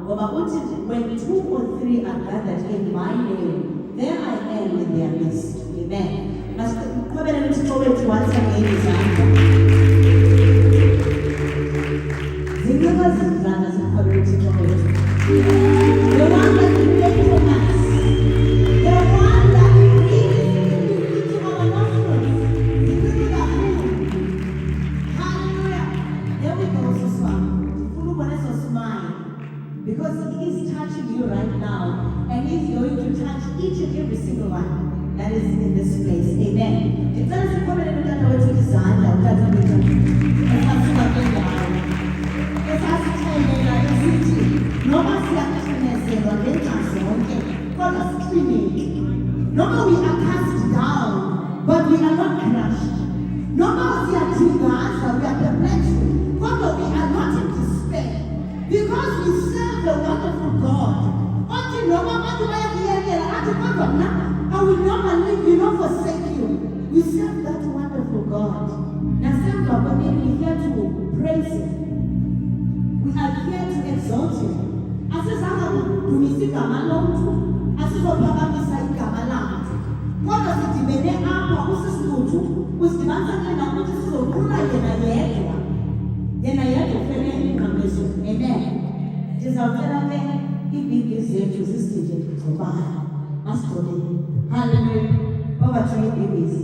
When 2 or 3 are gathered in my name, there I am in their midst. Amen. Masiqhubele ukuthi once again izandla. Zingaba zizandla siqhubele ukuthi the one that created us, the one that breathes into our nostrils, the hallelujah. There we go, Sister. Smile. Because he is touching you right now, and he's going to touch each and every single one that is in this place. Amen. It doesn't come in that way to design that doesn't make sense. It has to have been down. It has to tell me that the city. No one see a question or get answer. Okay. God is screaming. No one we are cast down, but we are not crushed. No one see a thing to answer. We are perplexed. God, we are not in despair. Because we serve the wonderful God. I will never leave you, not forsake you. We serve that wonderful God. Now, some of us we are here to praise Him. We are here to exalt Him. As a Zama, to Mr. Gamalon, as a Papa Mr. Gamalam. What does it mean? Our Mrs. Lutu was demanding that what is so good. Amen. Just our therapy, if we visit to this stage to buy. Hallelujah. Over to you, babies.